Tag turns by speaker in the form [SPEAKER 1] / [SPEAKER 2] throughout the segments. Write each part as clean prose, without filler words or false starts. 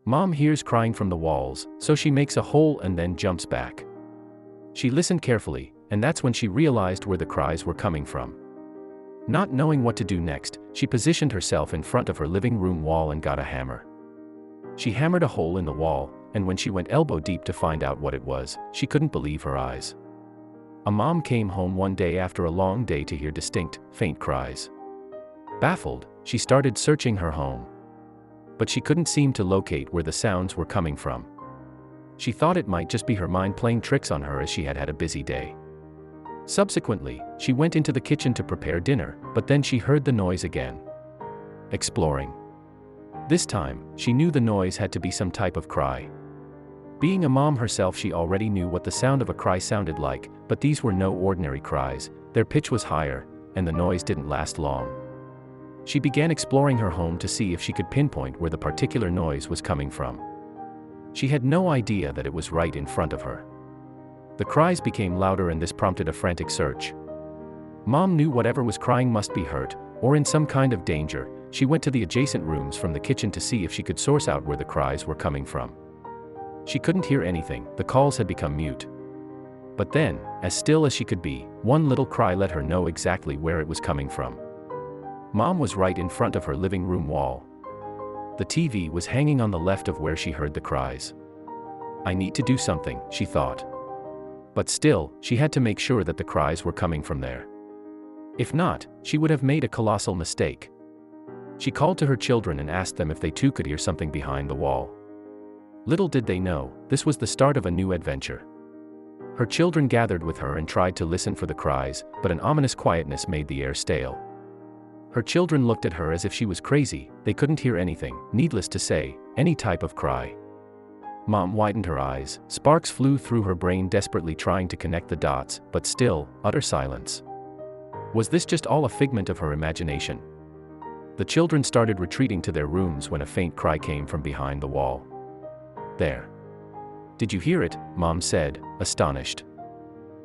[SPEAKER 1] Mom hears crying from the walls, so she makes a hole and then jumps back. She listened carefully, and that's when she realized where the cries were coming from. Not knowing what to do next, she positioned herself in front of her living room wall and got a hammer. She hammered a hole in the wall, and when she went elbow deep to find out what it was, she couldn't believe her eyes. A mom came home one day after a long day to hear distinct, faint cries. Baffled, she started searching her home. But she couldn't seem to locate where the sounds were coming from. She thought it might just be her mind playing tricks on her as she had had a busy day. Subsequently, she went into the kitchen to prepare dinner, but then she heard the noise again. Exploring. This time, she knew the noise had to be some type of cry. Being a mom herself, she already knew what the sound of a cry sounded like, but these were no ordinary cries. Their pitch was higher, and the noise didn't last long. She began exploring her home to see if she could pinpoint where the particular noise was coming from. She had no idea that it was right in front of her. The cries became louder, and this prompted a frantic search. Mom knew whatever was crying must be hurt, or in some kind of danger. She went to the adjacent rooms from the kitchen to see if she could source out where the cries were coming from. She couldn't hear anything, the calls had become mute. But then, as still as she could be, one little cry let her know exactly where it was coming from. Mom was right in front of her living room wall. The TV was hanging on the left of where she heard the cries. I need to do something, she thought. But still, she had to make sure that the cries were coming from there. If not, she would have made a colossal mistake. She called to her children and asked them if they too could hear something behind the wall. Little did they know, this was the start of a new adventure. Her children gathered with her and tried to listen for the cries, but an ominous quietness made the air stale. Her children looked at her as if she was crazy. They couldn't hear anything, needless to say, any type of cry. Mom widened her eyes, sparks flew through her brain desperately trying to connect the dots, but still, utter silence. Was this just all a figment of her imagination? The children started retreating to their rooms when a faint cry came from behind the wall. There. Did you hear it? Mom said, astonished.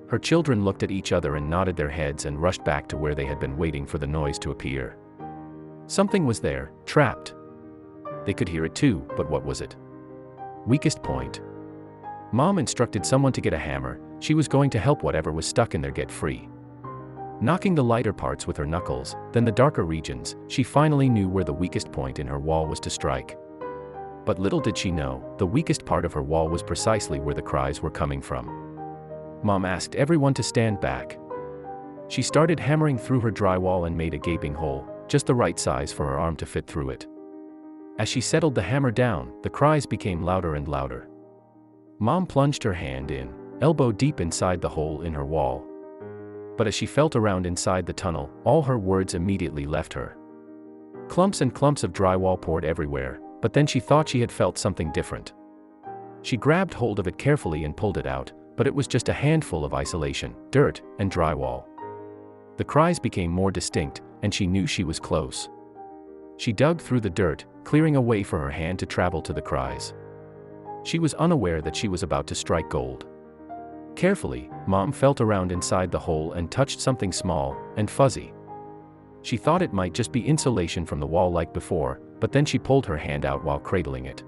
[SPEAKER 1] Her children looked at each other and nodded their heads and rushed back to where they had been waiting for the noise to appear. Something was there, trapped. They could hear it too, but what was it? Weakest point. Mom instructed someone to get a hammer. She was going to help whatever was stuck in there get free. Knocking the lighter parts with her knuckles, then the darker regions, she finally knew where the weakest point in her wall was to strike. But little did she know, the weakest part of her wall was precisely where the cries were coming from. Mom asked everyone to stand back. She started hammering through her drywall and made a gaping hole, just the right size for her arm to fit through it. As she settled the hammer down, the cries became louder and louder. Mom plunged her hand in, elbow deep inside the hole in her wall. But as she felt around inside the tunnel, all her words immediately left her. Clumps and clumps of drywall poured everywhere, but then she thought she had felt something different. She grabbed hold of it carefully and pulled it out, but it was just a handful of isolation, dirt, and drywall. The cries became more distinct, and she knew she was close. She dug through the dirt, clearing a way for her hand to travel to the cries. She was unaware that she was about to strike gold. Carefully, Mom felt around inside the hole and touched something small and fuzzy. She thought it might just be insulation from the wall like before, but then she pulled her hand out while cradling it.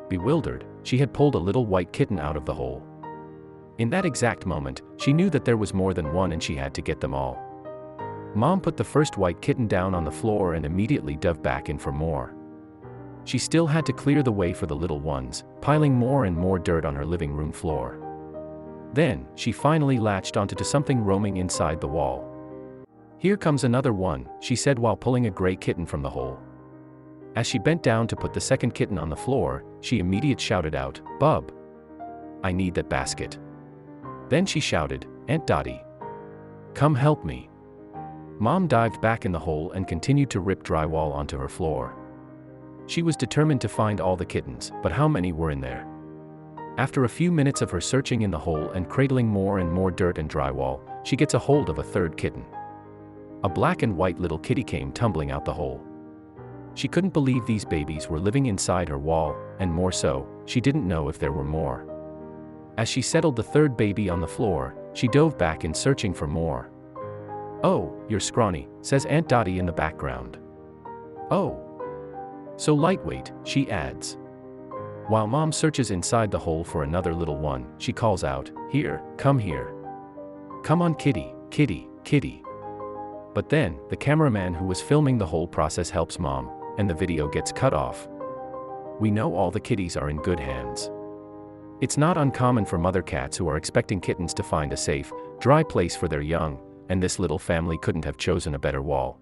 [SPEAKER 1] Bewildered, she had pulled a little white kitten out of the hole. In that exact moment, she knew that there was more than one and she had to get them all. Mom put the first white kitten down on the floor and immediately dove back in for more. She still had to clear the way for the little ones, piling more and more dirt on her living room floor. Then, she finally latched onto something roaming inside the wall. Here comes another one, she said while pulling a gray kitten from the hole. As she bent down to put the second kitten on the floor, she immediately shouted out, "Bub! I need that basket." Then she shouted, "Aunt Dottie! Come help me." Mom dived back in the hole and continued to rip drywall onto her floor. She was determined to find all the kittens, but how many were in there? After a few minutes of her searching in the hole and cradling more and more dirt and drywall, she gets a hold of a third kitten. A black and white little kitty came tumbling out the hole. She couldn't believe these babies were living inside her wall, and more so, she didn't know if there were more. As she settled the third baby on the floor, she dove back in searching for more. "Oh, you're scrawny," says Aunt Dottie in the background. "Oh. So lightweight," she adds. While mom searches inside the hole for another little one, she calls out, "Here, come here. Come on kitty, kitty, kitty." But then, the cameraman who was filming the whole process helps mom, and the video gets cut off. We know all the kitties are in good hands. It's not uncommon for mother cats who are expecting kittens to find a safe, dry place for their young, and this little family couldn't have chosen a better wall.